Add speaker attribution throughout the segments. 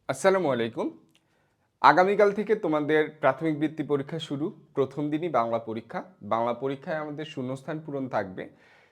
Speaker 1: আসসালামু আলাইকুম। আগামীকাল থেকে তোমাদের প্রাথমিক বৃত্তি পরীক্ষা শুরু। প্রথম দিনই বাংলা পরীক্ষা। বাংলা পরীক্ষায় আমাদের শূন্যস্থান পূরণ থাকবে।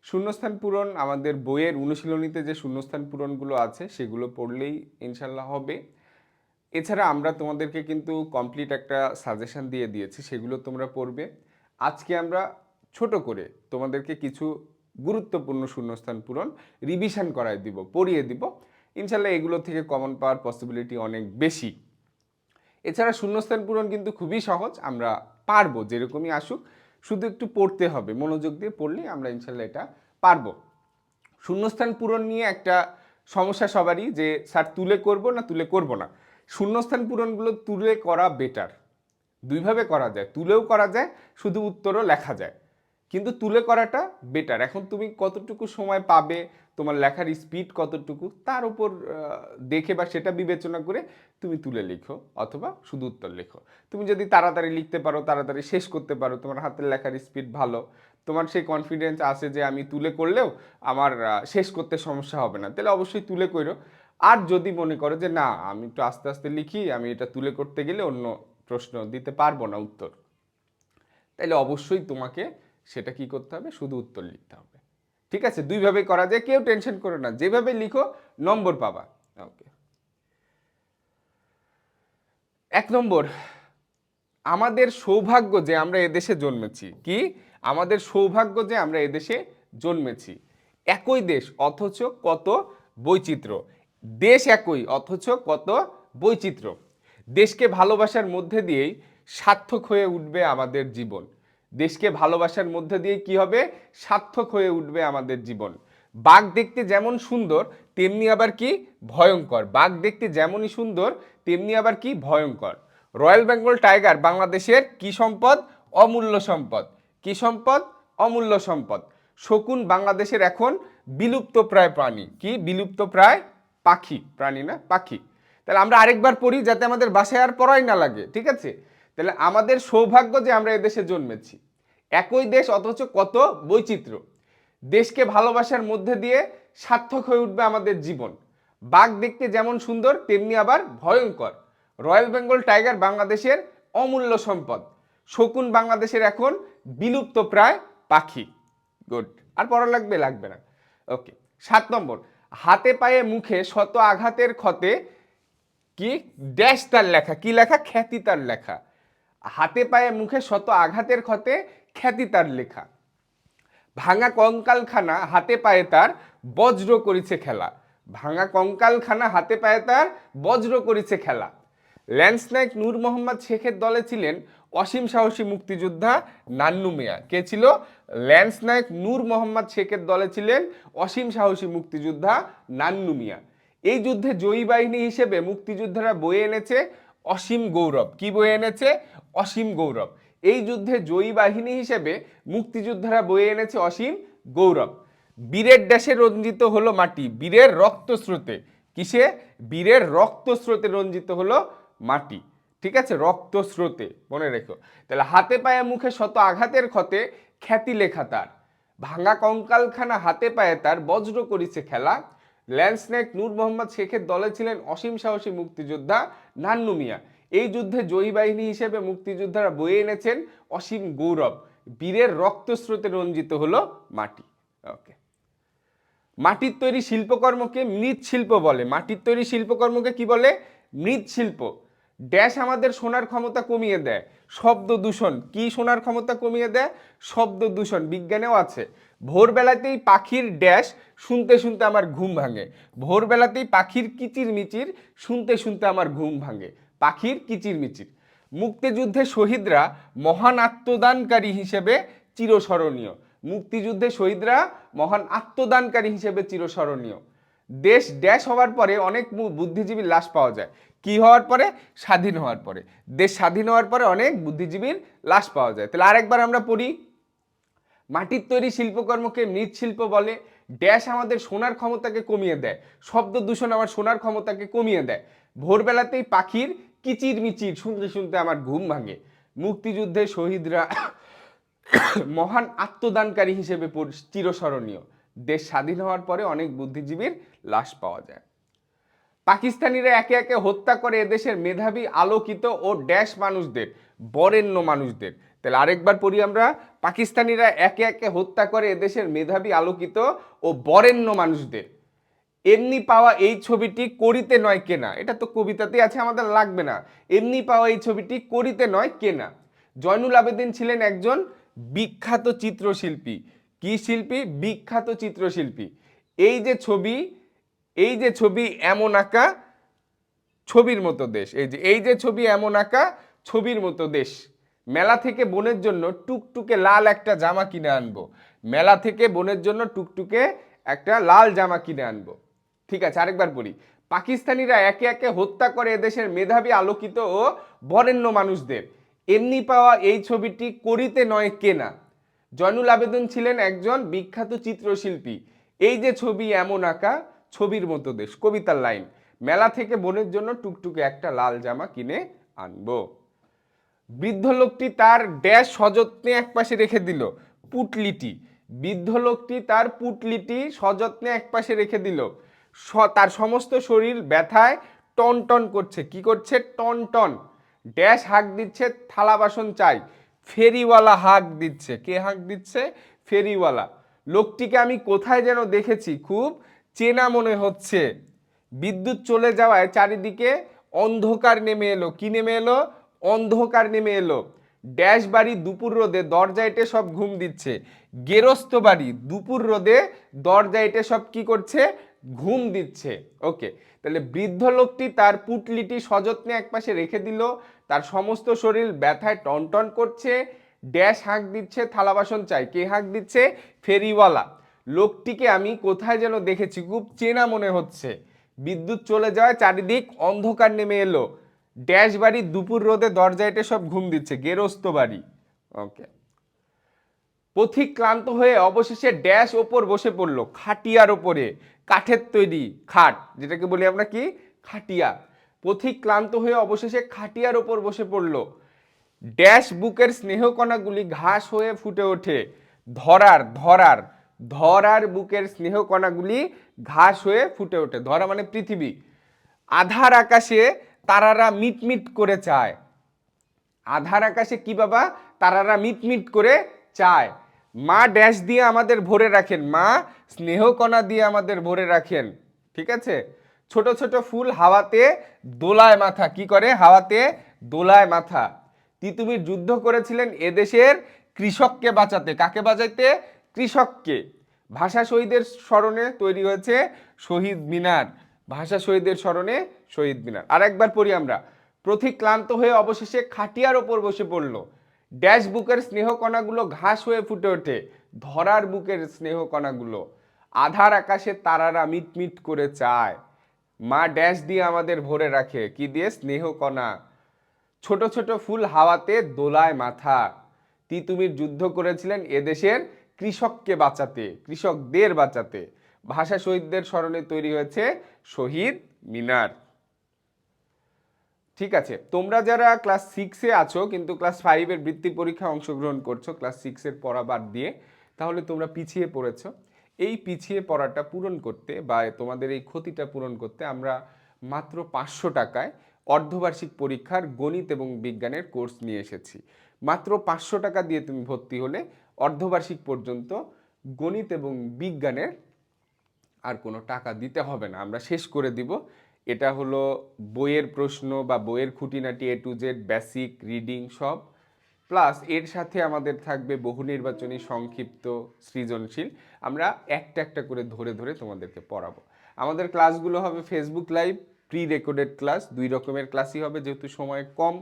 Speaker 1: শূন্যস্থান পূরণ আমাদের বইয়ের অনুশীলনীতে যে শূন্যস্থান পূরণগুলো আছে সেগুলো পড়লেই ইনশাল্লাহ হবে। এছাড়া আমরা তোমাদেরকে কিন্তু কমপ্লিট একটা সাজেশন দিয়ে দিয়েছি, সেগুলো তোমরা পড়বে। আজকে আমরা ছোট করে তোমাদেরকে কিছু গুরুত্বপূর্ণ শূন্যস্থান পূরণ রিভিশন করায় দিব, পড়িয়ে দিব। ইনশাল্লাহ এগুলো থেকে কমন পাওয়ার পসিবিলিটি অনেক বেশি। এছাড়া শূন্যস্থান পূরণ কিন্তু খুবই সহজ, আমরা পারবো, যেরকমই আসুক শুধু একটু পড়তে হবে, মনোযোগ দিয়ে পড়লেই আমরা ইনশাল্লাহ এটা পারবো। শূন্যস্থান পূরণ নিয়ে একটা সমস্যা সবারই, যে স্যার তুলে করব না তুলে করব না। শূন্যস্থান পূরণগুলো তুলে করা বেটার। দুইভাবে করা যায়, তুলেও করা যায়, শুধু উত্তরও লেখা যায়, কিন্তু তুলে করাটা বেটার। এখন তুমি কতটুকু সময় পাবে, তোমার লেখার স্পিড কতটুকু, তার উপর দেখে বা সেটা বিবেচনা করে তুমি তুলে লিখো অথবা শুধু উত্তর লেখো। তুমি যদি তাড়াতাড়ি লিখতে পারো, তাড়াতাড়ি শেষ করতে পারো, তোমার হাতের লেখার স্পিড ভালো, তোমার সেই কনফিডেন্স আছে যে আমি তুলে করলেও আমার শেষ করতে সমস্যা হবে না, তাহলে অবশ্যই তুলে করো। আর যদি মনে করো যে না, আমি একটু আস্তে আস্তে লিখি, আমি এটা তুলে করতে গেলে অন্য প্রশ্ন দিতে পারবো না উত্তর, তাহলে অবশ্যই তোমাকে সেটা কি করতে হবে, শুধু উত্তর লিখতে হবে। ঠিক আছে, দুইভাবে করা যায়, কেউ টেনশন করো না, যেভাবে লিখো নম্বর পাবা। ওকে। 1 নম্বর, আমাদের সৌভাগ্য যে আমরা এদেশে জন্মেছি। কি? আমাদের সৌভাগ্য যে আমরা এদেশে জন্মেছি। একই দেশ অথচ কত বৈচিত্র্য। দেশ একই অথচ কত বৈচিত্র্য। দেশকে ভালোবাসার মধ্যে দিয়েই সার্থক হয়ে উঠবে আমাদের জীবন। দেশকে ভালোবাসার মধ্যে দিয়ে কি হবে? সার্থক হয়ে উঠবে আমাদের জীবন। বাঘ দেখতে যেমন সুন্দর তেমনি আবার কি ভয়ঙ্কর। বাঘ দেখতে যেমনই সুন্দর তেমনি আবার কি ভয়ঙ্কর। রয়্যাল বেঙ্গল টাইগার বাংলাদেশের কি সম্পদ? অমূল্য সম্পদ। কি সম্পদ? অমূল্য সম্পদ। শকুন বাংলাদেশের এখন বিলুপ্ত প্রায় প্রাণী। কি? বিলুপ্ত প্রায় পাখি। প্রাণী না, পাখি। তাহলে আমরা আরেকবার পড়ি যাতে আমাদের বাসায় আর পড়াই না লাগে, ঠিক আছে? তাহলে আমাদের সৌভাগ্য যে আমরা এদেশে জন্মেছি। একই দেশ অথচ কত বৈচিত্র্য। দেশকে ভালোবাসার মধ্যে দিয়ে সার্থক হয়ে উঠবে আমাদের জীবন। বাঘ দেখতে যেমন সুন্দর তেমনি আবার ভয়ঙ্কর। রয়্যাল বেঙ্গল টাইগার বাংলাদেশের অমূল্য সম্পদ। শকুন বাংলাদেশের এখন বিলুপ্ত প্রায় পাখি। গুড। আর পড়া লাগবে? লাগবে না। ওকে। 7 নম্বর, হাতে পায়ে মুখে শত আঘাতের ক্ষতে কি ড্যাশ তার লেখা। কি লেখা? খ্যাতি তার লেখা। হাতে পায়ে মুখে শত আঘাতের ক্ষতে খ্যাতি তার লেখা। ভাঙা কঙ্কালখানা হাতে পায়ে তার বজ্র করিছে খেলা। ভাঙা কঙ্কালখানা হাতে পায়ে তার বজ্র করিছে খেলা। ল্যান্স নায়ক নূর মোহাম্মদ শেখের দলে ছিলেন অসীম সাহসী মুক্তিযোদ্ধা নান্নু মিয়া। কে ছিল? ল্যান্স নায়ক নূর মোহাম্মদ শেখের দলে ছিলেন অসীম সাহসী মুক্তিযোদ্ধা নান্নু মিয়া। এই যুদ্ধে জয়ী বাহিনী হিসেবে মুক্তিযোদ্ধারা বয়ে এনেছে অসীম গৌরব। কি বয়ে এনেছে? অসীম গৌরব। এই যুদ্ধে জয়ী বাহিনী হিসেবে মুক্তিযোদ্ধারা বয়ে এনেছে অসীম গৌরব। বীরের দেশে রঞ্জিত হলো মাটি বীরের রক্ত স্রোতে। কিসে? বীরের রক্ত স্রোতে রঞ্জিত হলো মাটি। ঠিক আছে, রক্ত স্রোতে, মনে রেখো। তাহলে হাতে পায়ে মুখে শত আঘাতের ক্ষতে খ্যাতি লেখা তার। ভাঙা কঙ্কালখানা হাতে পায়ে তার বজ্র করিছে খেলা। ল্যান্স নায়ক নূর মোহাম্মদ শেখের দলে ছিলেন অসীম সাহসী মুক্তিযোদ্ধা নান্নু মিয়া। এই যুদ্ধে জয়ী বাহিনী হিসেবে মুক্তিযোদ্ধারা বয়ে এনেছেন অসীম গৌরব। বীরের রক্তস্রোতে রঞ্জিত হলো মাটি। ওকে। মাটির তৈরি শিল্পকর্মকে মৃৎশিল্প বলে। মাটির তৈরি শিল্পকর্মকে কি বলে? মৃৎশিল্প। ড্যাশ আমাদের শোনার ক্ষমতা কমিয়ে দেয়। শব্দ দূষণ। কি শোনার ক্ষমতা কমিয়ে দেয়? শব্দ দূষণ। বিজ্ঞানেও আছে। ভোরবেলাতেই পাখির ড্যাশ শুনতে শুনতে আমার ঘুম ভাঙে। ভোরবেলাতেই পাখির কিচির মিচির শুনতে শুনতে আমার ঘুম ভাঙে। পাখির কিচির মিচির। মুক্তিযুদ্ধে শহীদরা মহান আত্মদানকারী হিসেবে চিরস্মরণীয়। মুক্তিযুদ্ধে শহীদরা মহান আত্মদানকারী হিসেবে চিরস্মরণীয়। দেশ ড্যাশ হওয়ার পরে অনেক বুদ্ধিজীবীর লাশ পাওয়া যায়। কি হওয়ার পরে? স্বাধীন হওয়ার পরে। দেশ স্বাধীন হওয়ার পরে অনেক বুদ্ধিজীবীর লাশ পাওয়া যায়। তাহলে আরেকবার আমরা পড়ি। মাটির তৈরি শিল্পকর্মকে মৃৎশিল্প বলে। ড্যাশ আমাদের শোনার ক্ষমতাকে কমিয়ে দেয়। শব্দ দূষণ আমার শোনার ক্ষমতাকে কমিয়ে দেয়। ভোরবেলাতেই পাখির কিচির মিচির শুনতে শুনতে আমার ঘুম ভাঙে। মুক্তিযুদ্ধে শহীদরা মহান আত্মদানকারী হিসেবে চিরস্মরণীয়। দেশ স্বাধীন হওয়ার পরে অনেক বুদ্ধিজীবীর লাশ পাওয়া যায়। পাকিস্তানিরা একে একে হত্যা করে এদেশের মেধাবী আলোকিত ও ড্যাশ মানুষদের, বরেণ্য মানুষদের। তাহলে আরেকবার পড়ি আমরা, পাকিস্তানিরা একে একে হত্যা করে এদেশের মেধাবী আলোকিত ও বরেণ্য মানুষদের। এমনি পাওয়া এই ছবিটি করিতে নয় কেনা, এটা তো কবিতাতে আছে, আমাদের লাগবে না। এমনি পাওয়া এই ছবিটি করিতে নয় কেনা। জয়নুল আবেদিন ছিলেন একজন বিখ্যাত চিত্রশিল্পী। কি শিল্পী? বিখ্যাত চিত্রশিল্পী। এই যে ছবি, এই যে ছবি এমন আঁকা ছবির মতো দেশ, এই যে ছবি এমন আঁকা ছবির মতো দেশ। মেলা থেকে বোনের জন্য টুকটুকে লাল একটা জামা কিনে আনবো। মেলা থেকে বোনের জন্য টুকটুকে একটা লাল জামা কিনে আনবো। ঠিক আছে, আরেকবার পড়ি। পাকিস্তানিরা একে একে হত্যা করে এদেশের মেধাবী আলোকিত ও বরেণ্য মানুষদের। এমনি পাওয়া এই ছবিটি করিতে নয় কেনা। জয়নুল আবেদিন ছিলেন একজন বিখ্যাত চিত্রশিল্পী। এই যে ছবি এমন আঁকা ছবির মতো দেশ, কবিতার লাইন। মেলা থেকে বোনের জন্য টুকটুকে একটা লাল জামা কিনে আনবো। বৃদ্ধ লোকটি তার ড্যাশ সযত্নে একপাশে রেখে দিল, পুটলিটি। বৃদ্ধ লোকটি তার পুটলিটি সযত্নে একপাশে রেখে দিল। তার সমস্ত শরীর ব্যথায় টন টন করছে। কি করছে? Ton ton. ড্যাশ হাঁক দিচ্ছে, থালা বাসন চাই। ফেরিওয়ালা হাঁক দিচ্ছে। কে হাঁক দিচ্ছে? ফেরিওয়ালা। লোকটিকে আমি কোথায় যেন দেখেছি, খুব চেনা মনে হচ্ছে। বিদ্যুৎ চলে যাওয়ায় চারিদিকে অন্ধকার নেমে এলো। কি নেমে এলো? অন্ধকার নেমে এলো। ড্যাশ বাড়ি দুপুর রোদে দরজা এঁটে সব ঘুম দিচ্ছে। গেরস্ত বাড়ি দুপুর রোদে দরজা এঁটে সব কি করছে? ঘুম দিচ্ছে। ওকে, তাহলে বৃদ্ধ লোকটি তার পুটলিটি সযত্নে একপাশে রেখে দিল। তার সমস্ত শরীর ব্যথায় টনটন করছে। ড্যাশ হাঁক দিচ্ছে, থালা বাসন চাই। কে হাঁক দিচ্ছে? ফেরিওয়ালা। লোকটিকে আমি কোথায় যেন দেখেছি, খুব চেনা মনে হচ্ছে। বিদ্যুৎ চলে যাওয়ায় চারিদিক অন্ধকার নেমে এলো। ড্যাশ বাড়ি দুপুর রোদে দরজা এঁটে সব ঘুম দিচ্ছে। গেরস্ত বাড়ি। ওকে। পথিক ক্লান্ত হয়ে অবশেষে ড্যাশ ওপর বসে পড়লো, খাটিয়ার ওপরে। কাঠের তৈরি খাট, যেটাকে বলি আমরা কি? খাটিয়া। পথিক ক্লান্ত হয়ে অবশেষে খাটিয়ার ওপর বসে পড়লো। ড্যাশ বুকের স্নেহকণাগুলি ঘাস হয়ে ফুটে ওঠে। ধরার ধরার ধরার বুকের স্নেহকণাগুলি ঘাস হয়ে ফুটে ওঠে। ধরা মানে পৃথিবী। আধার আকাশে তারারা মিটমিট করে চায়। আধার আকাশে কি বাবা? তারারা মিটমিট করে চায়। মা ড্যাশ দিয়ে আমাদের ভরে রাখেন। মা স্নেহকণা দিয়ে আমাদের ভরে রাখেন। ঠিক আছে। ছোট ছোট ফুল হাওয়াতে দোলায় মাথা। কি করে? হাওয়াতে দোলায় মাথা। তিতুমির যুদ্ধ করেছিলেন এদেশের কৃষককে বাঁচাতে। কাকে বাঁচাইতে? কৃষককে। ভাষা শহীদের স্মরণে তৈরি হয়েছে শহীদ মিনার। ভাষা শহীদের স্মরণে শহীদ মিনার। আর একবার পড়ি আমরা। পথিক ক্লান্ত হয়ে অবশেষে খাটিয়ার ওপর বসে পড়ল। ড্যাশ বুকের স্নেহকণাগুলো ঘাস হয়ে ফুটে ওঠে। ধরার বুকের স্নেহকণাগুলো। আধার আকাশে তারারা মিটমিট করে চায়। মা ড্যাশ দিয়ে আমাদের ভরে রাখে। কি দিয়ে? স্নেহকণা। ছোট ছোট ফুল হাওয়াতে দোলায় মাথা। তিতুমির যুদ্ধ করেছিলেন এদেশের কৃষককে বাঁচাতে, কৃষকদের বাঁচাতে। ভাষা শহীদদের স্মরণে তৈরি হয়েছে শহীদ মিনার। ঠিক আছে, তোমরা যারা ক্লাস 6-এ আছো কিন্তু ক্লাস 5-এর বৃত্তি পরীক্ষায় অংশগ্রহণ করছো ক্লাস 6-এর পড়া বাদ দিয়ে, তাহলে তোমরা পিছিয়ে পড়েছো। এই পিছিয়ে পড়াটা পূরণ করতে বা তোমাদের এই ক্ষতিটা পূরণ করতে আমরা মাত্র 500 টাকায় অর্ধবার্ষিক পরীক্ষার গণিত এবং বিজ্ঞানের কোর্স নিয়ে এসেছি। মাত্র 500 টাকা দিয়ে তুমি ভর্তি হলে অর্ধবার্ষিক পর্যন্ত গণিত এবং বিজ্ঞানের আর কোনো টাকা দিতে হবে না, আমরা শেষ করে দিব। এটা হলো বইয়ের প্রশ্ন বা বইয়ের খুঁটিনাটি A to Z, basic reading সব, প্লাস এর সাথে আমাদের থাকবে বহু নির্বাচনী, সংক্ষিপ্ত, সৃজনশীল। আমরা একটা একটা করে ধরে ধরে তোমাদেরকে পড়াবো। আমাদের ক্লাসগুলো হবে Facebook live, pre recorded class, 2 রকমের ক্লাসই হবে যেহেতু সময় কম।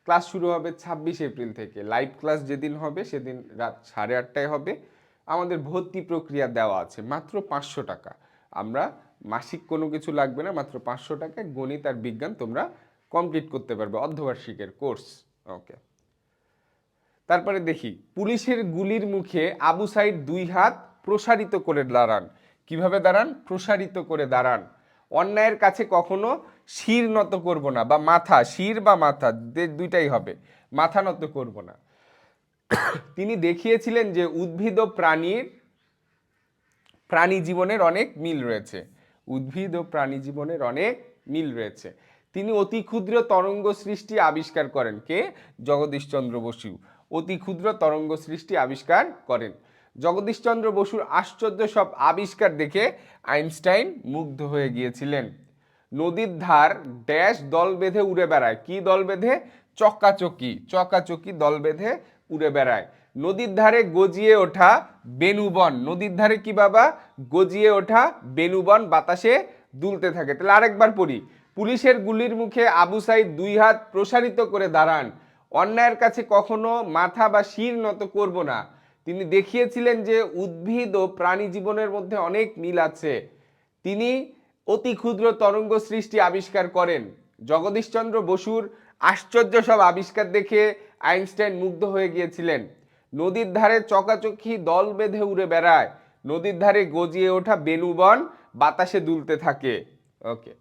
Speaker 1: ক্লাস শুরু হবে 26 এপ্রিল থেকে। লাইভ ক্লাস যেদিন হবে সেদিন রাত 8:30টায় হবে। আমাদের ভর্তি প্রক্রিয়া দেওয়া আছে মাত্র 500 টাকা। আমরা মাসিক কোনো কিছু লাগবে না, মাত্র 500 টাকায় গণিত আর বিজ্ঞান তোমরা কমপ্লিট করতে পারবে অর্ধবার্ষিকের কোর্স। ওকে, তারপরে দেখি, পুলিশের গুলির মুখে আবু সাইদ 2 হাত প্রসারিত করে দাঁড়ান। কিভাবে দাঁড়ান? প্রসারিত করে দাঁড়ান। অন্যায়ের কাছে কখনো শির নত করব না, বা মাথা, শির বা মাথা দুইটাই হবে, মাথা নত করব না। তিনি দেখিয়েছিলেন যে উদ্ভিদ ও প্রাণী জীবনের অনেক মিল রয়েছে। উদ্ভিদ ও প্রাণী জীবনের অনেক মিল রয়েছে। তিনি অতি ক্ষুদ্র তরঙ্গ সৃষ্টি আবিষ্কার করেন। কে? জগদীশচন্দ্র বসু অতি ক্ষুদ্র তরঙ্গ সৃষ্টি আবিষ্কার করেন। জগদীশচন্দ্র বসুর আশ্চর্য সব আবিষ্কার দেখে আইনস্টাইন মুগ্ধ হয়ে গিয়েছিলেন। নদীর ধার ড্যাশ দল বেঁধে উড়ে বেড়ায়। কি দল বেঁধে? চকাচকি, চকাচকি দল বেঁধে উড়ে বেড়ায়। নদীর ধারে গজিয়ে ওঠা বেণুবন। নদীর ধারে কি বাবা? গজিয়ে ওঠা বেণুবন বাতাসে দুলতে থাকে। তাহলে আরেকবার পড়ি। পুলিশের গুলির মুখে আবু সাইদ 2 হাত প্রসারিত করে দাঁড়ান। অন্যায়ের কাছে কখনো মাথা বা শির নত করব না। তিনি দেখিয়েছিলেন যে উদ্ভিদ ও প্রাণী জীবনের মধ্যে অনেক মিল আছে। তিনি অতি ক্ষুদ্র তরঙ্গ সৃষ্টি আবিষ্কার করেন। জগদীশচন্দ্র বসুর আশ্চর্য সব আবিষ্কার দেখে আইনস্টাইন মুগ্ধ হয়ে গিয়েছিলেন। নদীর ধারে চকাচকি দল বেঁধে উড়ে বেড়ায়। নদীর ধারে গজিয়ে ওঠা বেণুবন বাতাসে দুলতে থাকে। ওকে।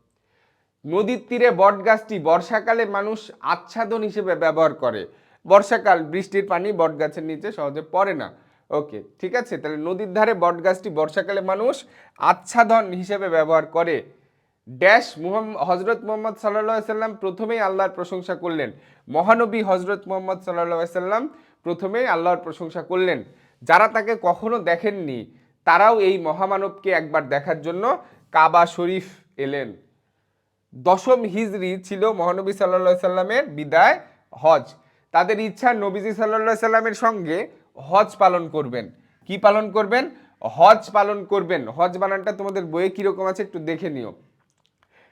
Speaker 1: নদীর তীরে বটগাছটি বর্ষাকালে মানুষ আচ্ছাদন হিসেবে ব্যবহার করে। বর্ষাকাল, বৃষ্টির পানি বটগাছের নিচে সহজে পড়ে না। ওকে, ঠিক আছে। তাহলে নদীর ধারে বটগাছটি বর্ষাকালে মানুষ আচ্ছাদন হিসেবে ব্যবহার করে। ড্যাশ হজরত মোহাম্মদ সাল্লাল্লাহু সাল্লাম প্রথমেই আল্লাহর প্রশংসা করলেন। মহানবী হজরত মোহাম্মদ সাল্লাল্লাহু সাল্লাম প্রথমেই আল্লাহর প্রশংসা করলেন। যারা তাকে কখনো দেখেননি তারাও এই মহামানবকে একবার দেখার জন্য কাবা শরীফ এলেন। 10ম হিজরি ছিল মহানবী সাল্লাল্লাহু সাল্লামের বিদায় হজ। তাদের ইচ্ছা নবীজি সাল্লাল্লাহু সাল্লামের সঙ্গে হজ পালন করবেন। কি পালন করবেন? হজ পালন করবেন। হজ বানানটা তোমাদের বইয়ে কিরকম আছে একটু দেখে নিও।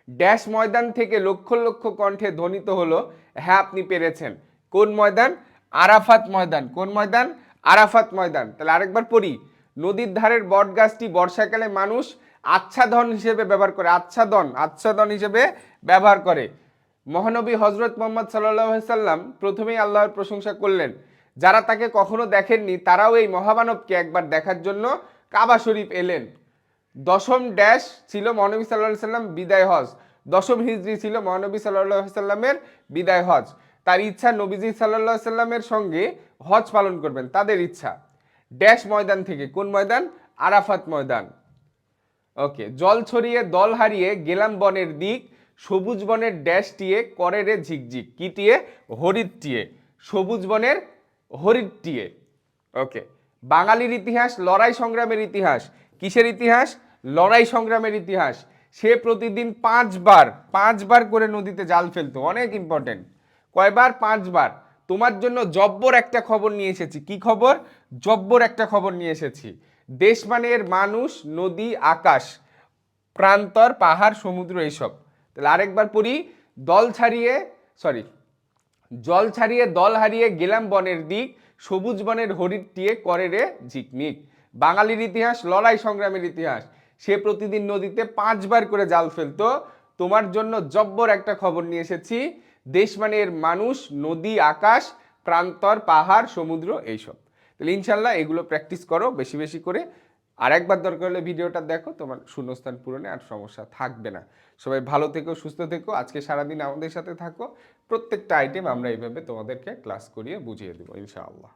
Speaker 1: ড্যাশ ময়দান থেকে লক্ষ লক্ষ কণ্ঠে ধ্বনিত হলো, হ্যাঁ আপনি পেরেছেন। কোন ময়দান? আরাফাত ময়দান। কোন ময়দান? আরাফাত ময়দান। তাহলে আরেকবার পড়ি। নদীর ধারের বটগাছটি বর্ষাকালে মানুষ আচ্ছাদন হিসেবে ব্যবহার করে। আচ্ছাদন হিসেবে ব্যবহার করে। মহানবী হজরত মোহাম্মদ সাল্লাল্লাহু আলাইহি সাল্লাম প্রথমেই আল্লাহর প্রশংসা করলেন। যারা তাকে কখনো দেখেননি তারাও এই মহামানবকে একবার দেখার জন্য কাবা শরীফ এলেন। 10ম ড্যাশ ছিল মহানবী সাল্লাল্লাহু আলাইহি সাল্লাম বিদায় হজ। 10ম হিজরি ছিল মহানবী সাল্লাল্লাহু আলাইহি সাল্লামের বিদায় হজ। তার ইচ্ছা নবীজি সাল্লাল্লাহু আলাইহি সাল্লামের সঙ্গে হজ পালন করবেন, তাদের ইচ্ছা। ড্যাশ ময়দান থেকে। কোন ময়দান? আরাফাত ময়দান। ওকে। জল ছড়িয়ে দল হারিয়ে গেলাম বনের দিক, সবুজ বনের ড্যাশ টিয়ে করে রে ঝিকঝিক। কি টিয়ে? হরিৎ টিয়ে। সবুজ বনের হরিৎ টিয়ে। ওকে। বাঙালির ইতিহাস লড়াই সংগ্রামের ইতিহাস। কিসের ইতিহাস? লড়াই সংগ্রামের ইতিহাস। সে প্রতিদিন 5বার করে নদীতে জাল ফেলতো। অনেক ইম্পর্টেন্ট। কয়বার? 5বার। তোমার জন্য জব্বর একটা খবর নিয়ে এসেছি। কি খবর? জব্বর একটা খবর নিয়ে এসেছি। দেশ মানে এর মানুষ, নদী, আকাশ, প্রান্তর, পাহাড়, সমুদ্র, এইসব। তাহলে আরেকবার পড়ি। জল ছাড়িয়ে দল হারিয়ে গেলাম বনের দিক, সবুজ বনের হরিৎ টিয়ে করে রে ঝিকমিক। বাঙালির ইতিহাস লড়াই সংগ্রামের ইতিহাস। সে প্রতিদিন নদীতে 5বার করে জাল ফেলতো। তোমার জন্য জব্বর একটা খবর নিয়ে এসেছি। দেশ মানে এর মানুষ, নদী, আকাশ, প্রান্তর, পাহাড়, সমুদ্র, এইসব। তাহলে ইনশাল্লাহ এগুলো প্র্যাকটিস করো বেশি বেশি করে। আর একবার দরকার হলে ভিডিওটা দেখো, তোমার শূন্যস্থান পূরণে আর সমস্যা থাকবে না। সবাই ভালো থেকো, সুস্থ থেকো। আজকে সারাদিন আমাদের সাথে থাকো। প্রত্যেকটা আইটেম আমরা এইভাবে তোমাদেরকে ক্লাস করিয়ে বুঝিয়ে দেবো ইনশাআল্লাহ।